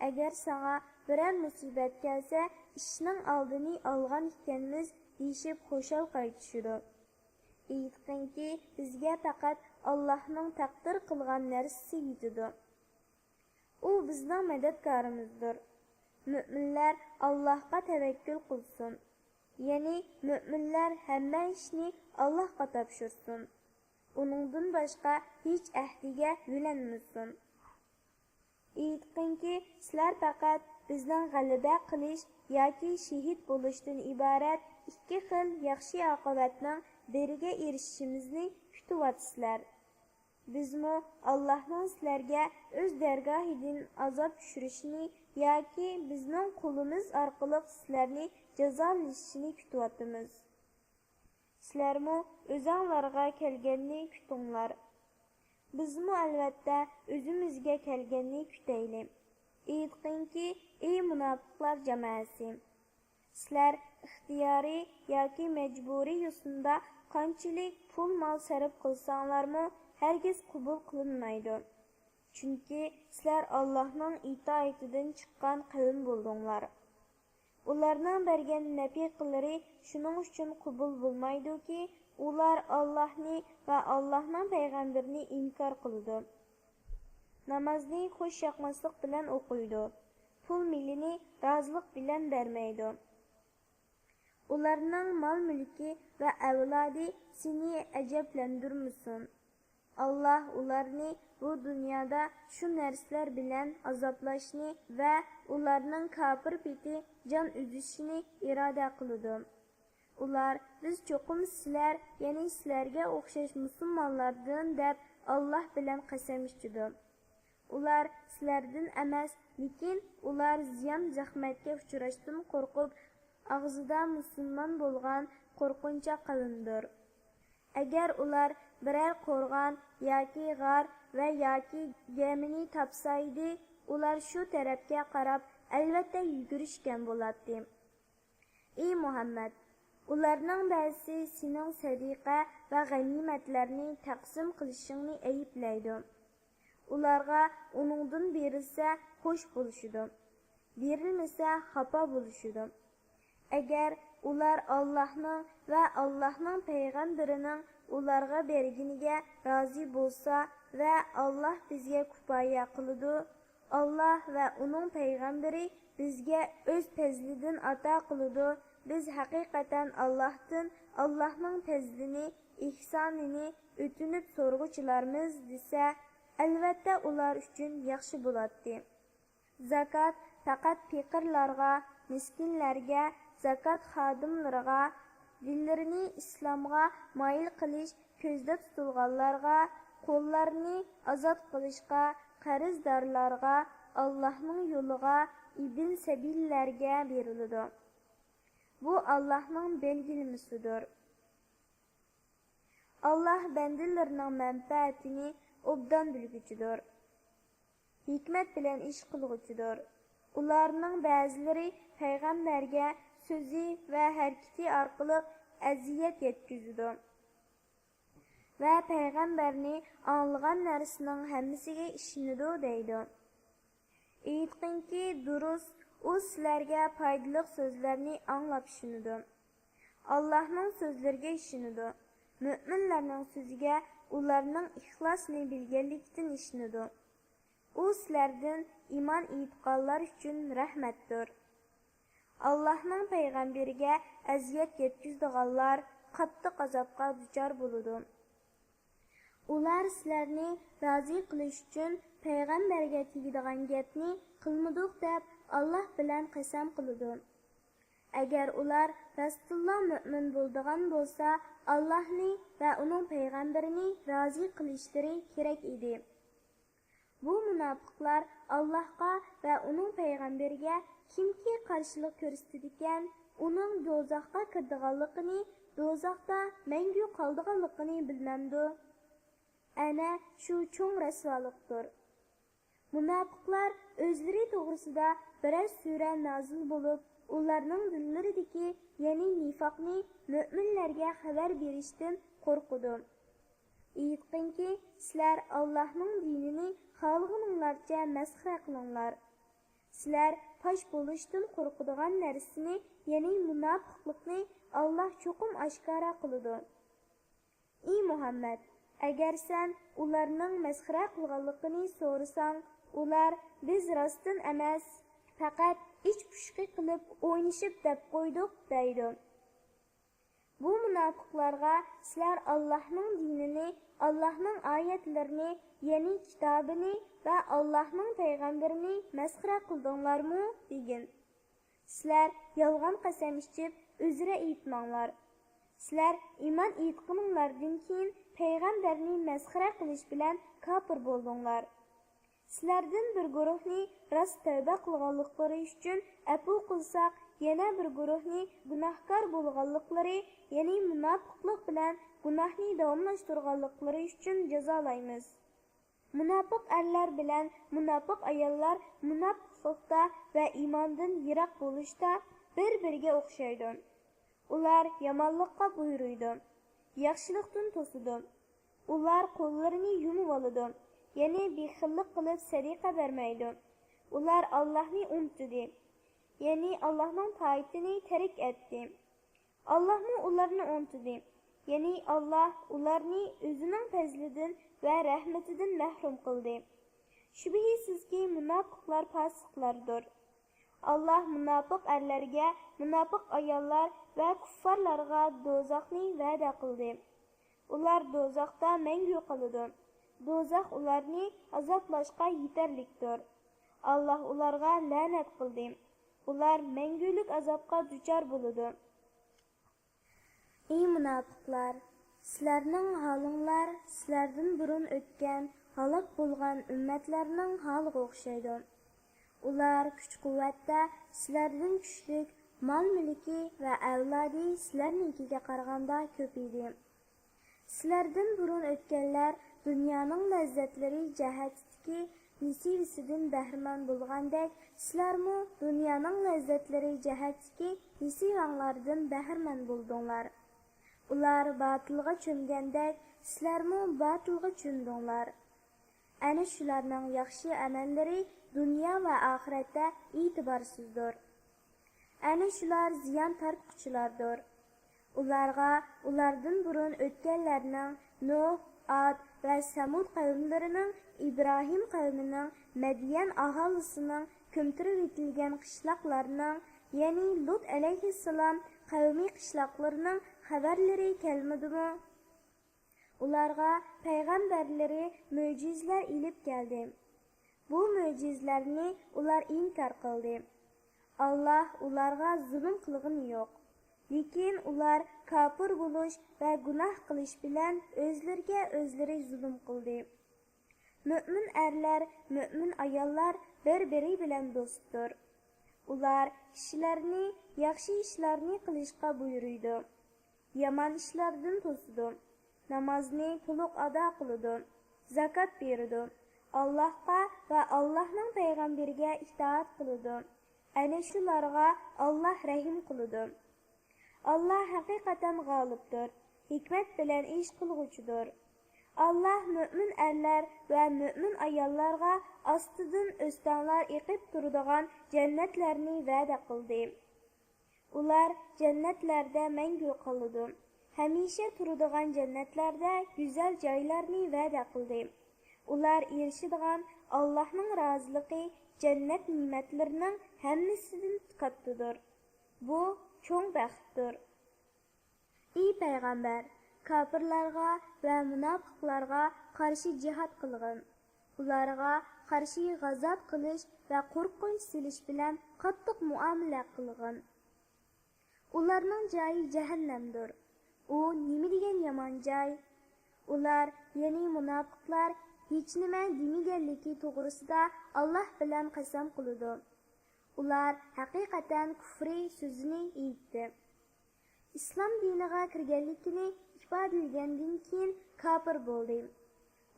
Agar sana biror musibat kelsa, ishning oldini olgan ekanmiz deyishib xo'shal qaytishadi. Aytqinki, bizga faqat Allohning taqdir qilgan narsasi yetadi. U bizning madadkorimizdir. Mu'minlar Allohga tavakkul qilsin. Ya'ni mu'minlar hamma ishni Allohga topshirsin. Uningdan boshqa hech ahdiga yo'lanmasin. Aytqinki, sizlar faqat bizning g'alaba qilish yoki shahid bo'lishdan iborat ikki xil yaxshi oqibatning biriga erishishimizni kutyapsizlar. Bizmi Allohning sizlarga o'z dargohidan azob tushirishini yoki bizning qo'limiz orqali sizlarni jazolashishini kutyapmiz. Sizlarmi o'zinglarga kelganni kutinglar. Bizmi albatta o'zimizga kelganni kutaylik. Aytqinki, ey munofiqlar jamoasi, sizlar ixtiyoriy yoki majburiy yo'sinda qanchalik pul mol sarf qilsanglarmi, hargiz qabul qilinmaydi. Chunki sizlar Allohning itoatidan chiqqan qavm bo'ldinglar. Ularning bergan nafiqlari shuning uchun qabul bo'lmaydi-ki, ular Allohni va Allohning payg'ambarini inkor qildi. Namozni xush yoqmaslik bilan o'qiydi. Pul milini rozilik bilan bermaydi. Ularning mol-mulki va avlodi seni ajablantirmasin. Allah ularni bu dunyoda shu narsalar bilan azoblashni va ularning kafir peti jon uzishini iroda qildi. Ular biz cho'qim sizlar, ya'ni sizlarga o'xshash musulmonlardan deb Allah bilan qasam ichdi. Ular sizlardan emas, lekin ular ziyon zahmatga uchrashdan qo'rqib, og'zida musulmon bo'lgan qo'rqincha qavmdir. Agar ular biror qo'rg'on yoki g'ar va yoki gemini topsaydi, ular shu tarafga qarab albatta yugurishgan bo'ladi. Ey Muhammad, Ularning ba'zisi sening sadiqa va g'animatlarni taqsim qilishingni ayiblaydi. Ularga uningdan berilsa xush bo'lishidi, berilmasa xafa bo'lishidi. Agar ular Allohning va Allohning payg'ambarining ularga berganiga rozi bo'lsa va Alloh bizga kifoya qiladi, Alloh va uning payg'ambari bizga o'z fazlidan ato qiladi. Biz haqiqatan Allohdan Allohning fazlini, ihsonini o'tinib so'rg'uchilarmiz desa, albatta ular uchun yaxshi bo'ladi. Zakat faqat faqirlarga, miskinlarga, zakat xodimlariga, dinlarini islomga moyil qilish ko'zda tutilganlarga, qo'llarini ozod qilishga, qarzdorlarga, Allohning yo'liga, ibn sabillarga beriladi. Bu Allohning belgilamasidir. Alloh bandalarining manfaatini obdan bilguchidir. Hikmat bilan ish qilguchidir. Ularning ba'zilari payg'ambarga so'zi va harakati orqali aziyat yetkazadi va payg'ambarni anglagan narsaning hammasiga ishonadi deydi. Aytqinki, durust u sizlarga foydali so'zlarni anglab tushunadi. Allohning so'zlariga ishonadi. Mo'minlarning so'ziga ularning ixlosini bilganlikdan ishonadi. U sizlardan iymon etganlar uchun rahmatdir. Allohning payg'ambariga aziyat yetkazganlar qattiq azobga duchor bo'ladi. Ular sizlarni rozi qilish uchun payg'ambarga tegadigan gapni qilmadik deb Alloh bilan qasam qiladi. Agar ular rostilla mu'min bo'ladigan bo'lsa, Allohni va uning payg'ambarini rozi qilishlari kerak edi. Bu munofiqlar Allohga va uning payg'ambariga kimki qarshilik ko'rsatadigan, uning do'zaxga kirdiganligini, do'zaxda mangu qoldiganligini bilmamdi. Ana shu cho'ng rasvolikdir. Munofiqlar o'zlari to'g'risida biror sura nozil bo'lib, ularning dillaridagi, ya'ni nifoqni mu'minlarga xabar berishdan qo'rqadi. Aytqinki, sizlar Allohning dinini xohlaganinglarcha masxara qilinglar. Sizlar fosh bo'lishdan qo'rqadigan narsani, ya'ni munofiqlikni Alloh cho'qim oshkora qiladi. Ey Muhammad, agar sen ularning masxara qilganligini so'rasang, ular biz rostdan emas, faqat ich pushqi qilib o'ynashib deb qo'ydik deydi. Bu munofiqlarga sizlar Allohning dinini, Allohning oyatlarini, ya'ni kitobini va Allohning payg'ambarini masxara qildinglarmi degin. Sizlar yolg'on qasam ichib o'zra aytmanglar. Sizlar iymon etganinglardan keyin payg'ambarni masxara qilish bilan kofir bo'ldinglar. Sizlardan bir guruhni rost tavba qilganliklari uchun afu qilsak, yana bir guruhni gunohkor bo'lganliklari, ya'ni munofiqlik bilan gunohni davomlashtirganliklari uchun jazolaymiz. Munofiq erlar bilan munofiq ayollar munofiqlikda va iymondan yiroq bo'lishda bir-biriga o'xshaydi. Ular yomonlikqa buyuruydi, yaxshilikdan to'sidi. Ular qo'llarini yumib oladi, ya'ni bexillik qilib sadaqa bermaydi. Ular Allohni unutdi, ya'ni Allohning toatini tark etdi. Allohni ularni unutdi, ya'ni Alloh ularni o'zining fazlidan va rahmatidan mahrum qildi. Shubhisizki munofiqlar fosiqlardir. Alloh munofiq erlarga, munofiq ayollar va kuffarlarga do'zaxni va'da qildi. Ular do'zaxda mangu qoladi. Do'zax ularni azoblashga yetarlikdir. Alloh ularga la'nat qildi. Ular mangulik azobga duchor bo'ladi. Ey munofiqlar, sizlarning holinglar sizlardan burun o'tgan halok bo'lgan ummatlarning holiga o'xshaydi. Ular kuch-quvvatda sizlardan kuchlik, mol-mulki va avlodi sizlarnikiga qaraganda ko'p edi. Sizlardan burun o'tganlar dunyoning lazzatlari jihatidagi nisivisidan bahramand bo'lgandek, sizlarmi dunyoning lazzatlari jihatdagi nisivanglardan bahramand bo'ldinglar. Ular batilga cho'mgandek, sizlarmi batilga cho'mdinglar. Ana shularning yaxshi amallari dunyo va oxiratda e'tiborsizdir. Ana shular ziyon tortquchilardir. Ularga ulardan burun o'tganlarning Nuh, Ad va Samud qavmlarining, İbrahim qavmining, Madyan aholisining ko'mtirib etilgan qishloqlarning, ya'ni Lut alayhissalom qavmi qishloqlarining xabarlari kelmadimi? Ularga payg'ambarlari mo'jizalar ilib keldi. Bu mo'jizalarni ular inkor qildi. Allah ularga zulm qilgani yo'q. Lekin ular kafir bo'lish va gunoh qilish bilan o'zlariga o'zlari zulm qildi. Mo'min erlar, mo'min ayollar bir-biri bilan do'stdir. Ular kishilarni yaxshi ishlarni qilishga buyuradi. Yomon ishlardan to'sidi. Namozni to'liq ado qiladi. Zakot beradi. Allohga va Allohning payg'ambariga itoat qiladi. Ana shularga Allah rahim qiladi. Allah haqiqatan g'olibdir, hikmat bilan ish qilg'uchidir. Allah mo'min erlar va mo'min ayollarga ostidan o'stanlar eqib turadigan jannatlarni va'da qildi. Ular jannatlarda mangu qoladi. Hamisha turadigan jannatlarda go'zal joylarni va'da qildi. Ular erishadigan Allohning roziligi jannat ne'matlarining hammasidan kattadir. Bu cho'ng baxtdir. Ey payg'ambar, kofirlarga va munofiqlarga qarshi jihad qilgin. Ularga qarshi g'azab qilish va qo'rqinch silish bilan qattiq muomala qilgin. Ularning joyi jahannamdir. U nima degan yomon joy? Ular, ya'ni munofiqlar, hech nima demaganligi to'g'risida Alloh bilan qasam qiladi. Ular haqiqatan kufri so'zini aytdi. Islom diniga kirganligini ifodalagandan keyin kafir bo'ldi.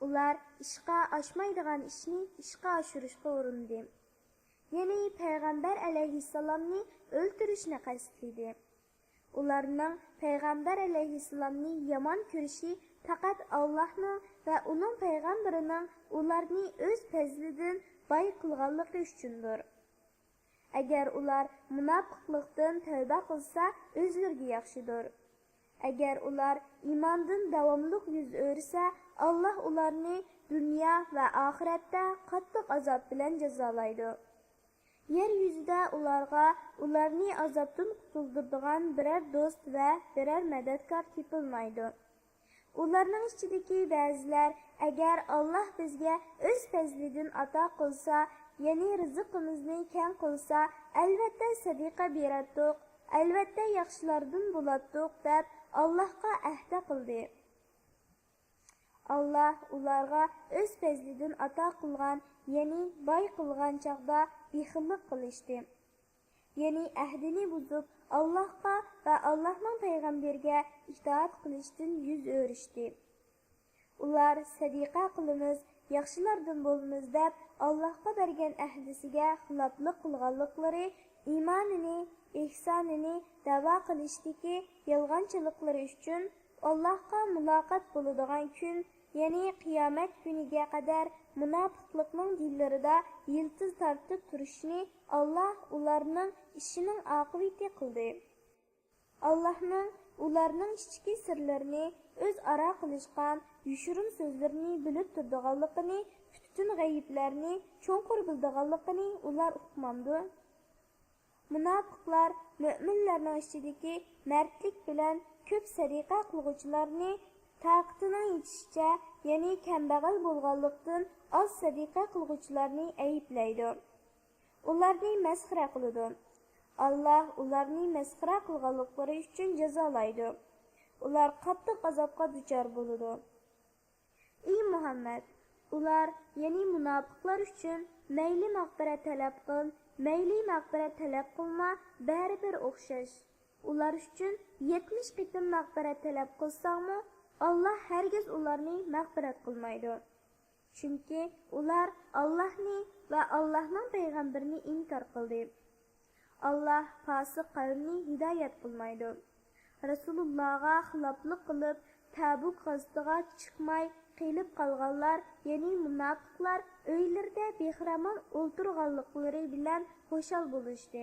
Ular ishqa oshmaydigan ishni ishqa oshirishga urindi. Ya'ni payg'ambar alayhissalomni o'ldirishni qasdladi. Ularning payg'ambar alayhissalomni yomon ko'rishi faqat Allohning va uning payg'ambarining ularni o'z fazlidan boy qilganligi uchundir. Agar ular munofiqlikdan tavba qilsa, o'zlariga yaxshidir. Agar ular iymondan davomliq yuz o'rsa, Alloh ularni dunyo va oxiratda qattiq azob bilan jazolaydi. Yer yuzida ularga ularni azobdan qutuldiradigan biror do'st va biror madadkor topilmaydi. Ularning ichidagi ba'zilar agar Alloh bizga o'z fazlidan ato qilsa, ya'ni rizqimizni keng qilsa, albatta sadiqa beradiq, albatta yaxshilardan bo'ladiq deb Allohga ahd qildi. Allah ularga o'z fazlidan ato qilgan, ya'ni boy qilgan chaqda bexillik qilishdi. Ya'ni ahdini buzib Allohga va Allohning payg'ambariga itoat qilishdan yuz o'rishdi. Ular sadiqa qilamiz, yaxshilardan bo'lamiz deb Allohga bergan ahdisiga xiloflik qilganliklari, iymonini, ihsonini da'vo qilishdagi yolg'onchiliklari uchun Allohga muloqot bo'ladigan kun, ya'ni qiyomat kuniga qadar munofiqlikning dillarida yiltiz tortib turishni Alloh ularning ishining oqibati qildi. Allohning ularning ichki sirlarini o'zaro qilishgan yushirin so'zlarini bilib turganligini, butun g'ayiblarni cho'nqur bilganligini ular uqmamdi. Munofiqlar mo'minlarning ichidagi mardlik bilan ko'p sadiqa qilguvchilarni taqtining yetishicha, ya'ni kambag'al bo'lganlikdan oz sadiqa qilguvchilarni ayiblaydi. Ularni masxara qiladi. Allah ularni masxara qilganliklari uchun jazolaydi. Ular qattiq azobga duchor bo'ladi. Ey Muhammad, ular, ya'ni munofiqlar uchun mayli mag'firat talab qil, mayli mag'firat talab qilma, baribir o'xshash. Ular uchun 70 qitim mag'firat talab qilsangmi, Allah hargiz ularni mag'firat qilmaydi. Chunki ular Allohni va Allohning payg'ambarini inkor qildi. Allah fasiq qavmni hidoyat qilmaydi. Rasulullohga xiloflik qilib, Tabuk g'azatiga chiqmay qilib qolganlar, ya'ni munofiqlar uylarida behramon o'ltirganliklari bilan xo'shal bo'lishdi.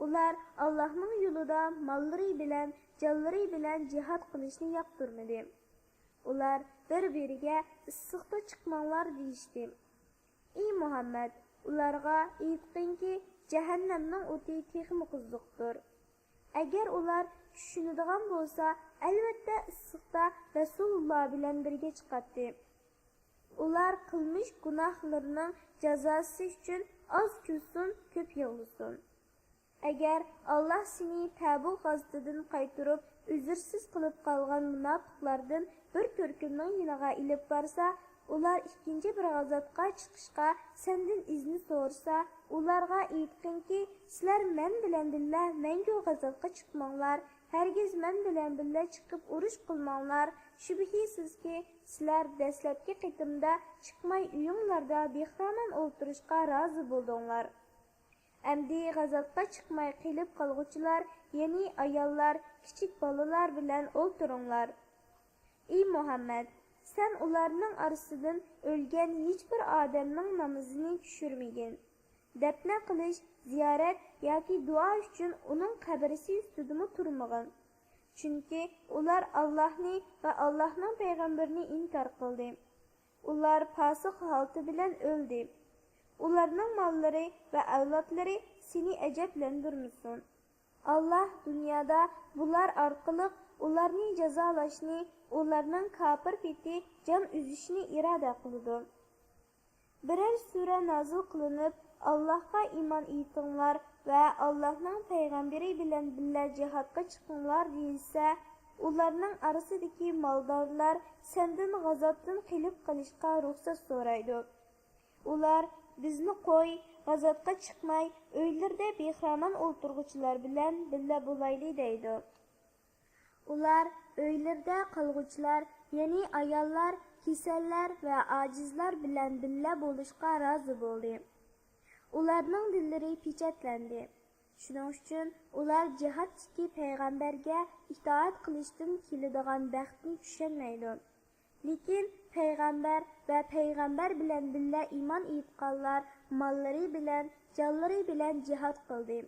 Ular Allohning yo'lida mollari bilan, jonlari bilan jihad qilishni yoqtirmadi. Ular bir-biriga issiqda chiqmanglar deyishdi. Ey Muhammad, ularga aytqinki, jahannamning o'ti texmi qiziqdir. Agar ular tushunadigan bo'lsa, albatta issiqda Rasululloh bilan birga chiqadi. Ular qilmish gunohlarining jazosi uchun oz kulsin, ko'p yig'lasin. Agar Allah seni Tabuk g'azatidan qaytirib, uzrsiz qilib qolgan munofiqlardan bir turkumning yiniga ilib borsa, ular ikkinchi bir g'azotga chiqishga sendan izni so'rasa, ularga aytqinki, sizlar men bilan birga mangu g'azotga chiqmanglar, hargiz men bilan birga chiqib urush qilmanglar. Shubhisizki, sizlar dastlabki qitimda chiqmay uyinglarda behramon o'ltirishga rozi bo'ldinglar. Endi g'azotga chiqmay qilib qolg'uvchilar, ya'ni ayollar, kichik bolalar bilan o'ltiringlar. Ey Muhammad, sen ularning orasidan o'lgan hech bir odamning namozini tushirmagin. Dafna qilish, ziyorat yoki duo uchun uning qabrisi ustida turmagin. Chunki ular Allohni va Allohning payg'ambarini inkor qildi. Ular fosiq holati bilan o'ldi. Ularning mollari va avlodlari seni ajablantirmasin. Allah dunyoda bular orqali ularni jazolashni, ularning kafir peti jon uzishni iroda qildi. Biror sura nozil qilinib, Allohga iymon etinglar va Allohning payg'ambari bilan birga jihadga chiqinglar deyilsa, ularning orasidagi moldorlar sendan g'azotdan qilib qilishga ruxsat so'raydi. Ular bizni qo'y, g'azotga chiqmay, uylarda behramon o'ltirg'uvchilar bilan birga bo'layli deydi. Ular uylarda qolg'uvchilar, ya'ni ayollar, kasallar va ojizlar bilan birga bo'lishga rozi bo'ldi. Ularning dillari pechatlandi. Shuning uchun ular jihatdagi payg'ambarga itoat qilishdan keladigan baxtni tushunmaydi. Lekin payg'ambar va payg'ambar bilan birga iymon etganlar mollari bilan, jonlari bilan jihad qildi.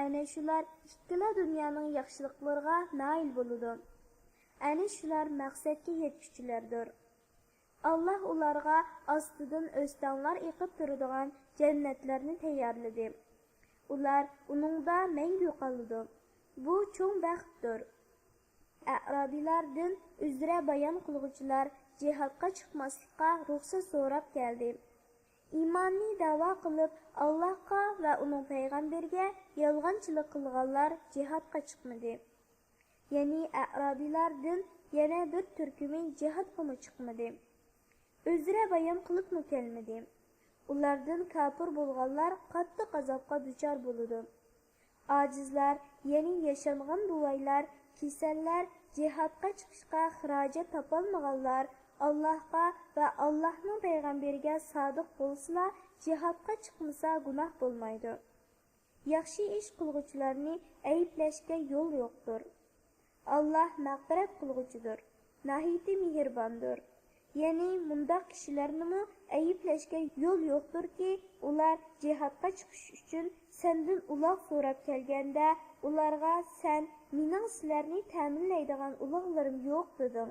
Ana shular ikkala dunyoning yaxshiliklariga nail bo'ladi. Ana shular maqsadga yetguchilardir. Allah ularga ostidan o'stanlar eqib turadigan jannatlarni tayyorladi. Ular uningda mangu qoladi. Bu cho'ng baxtdir. A'robilardan uzra bayon qiluvchilar jihadga chiqmaslikqa ruxsat so'rab keldi. Iymonni da'vo qilib, Allohga va uning payg'ambariga yolg'onchilik qilganlar jihadga chiqmadi. Ya'ni a'robilardan yana bir turkumi jihadga chiqmadi. Uzra bayon qilib kelmadi. Ulardan kafir bo'lganlar qattiq azobga duchor bo'ladi. Ojizlar, ya'ni yashangan buvaylar, kasallar, jihadga chiqishga xarajat topolmaganlar, Allohga va Allohning payg'ambariga sodiq bo'lsalar, jihadga chiqmasa gunoh bo'lmaydi. Yaxshi ish qilguvchilarni ayblashga yo'l yo'qdir. Allah mag'firat qilguvchidir, nihoyatda mehribondir. Ya'ni mundaq kishilarni ayblashga yo'l yo'qdirki, ular jihadga chiqish uchun sendan uloq so'rab kelganda, ularga sen mening sizlarni ta'minlaydigan uloqlarim yo'q deding.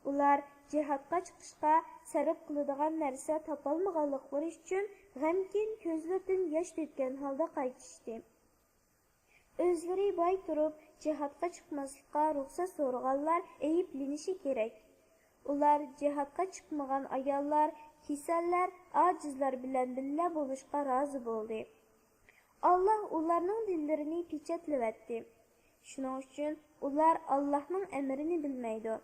Ular jihadga chiqishga sarf qiladigan narsa topolmaganliklari uchun g'amkin ko'zlaridan yosh to'kkan holda qaytishdi. O'zlari boy turib jihadga chiqmaslikka ruxsat so'raganlar ayblanishi kerak. Ular jihadga chiqmagan ayollar, kasallar, ojizlar bilan birga bo'lishga rozi bo'ldi. Allah ularning dillarini pechatlayotdi. Shuning uchun ular Allohning amrini bilmaydi.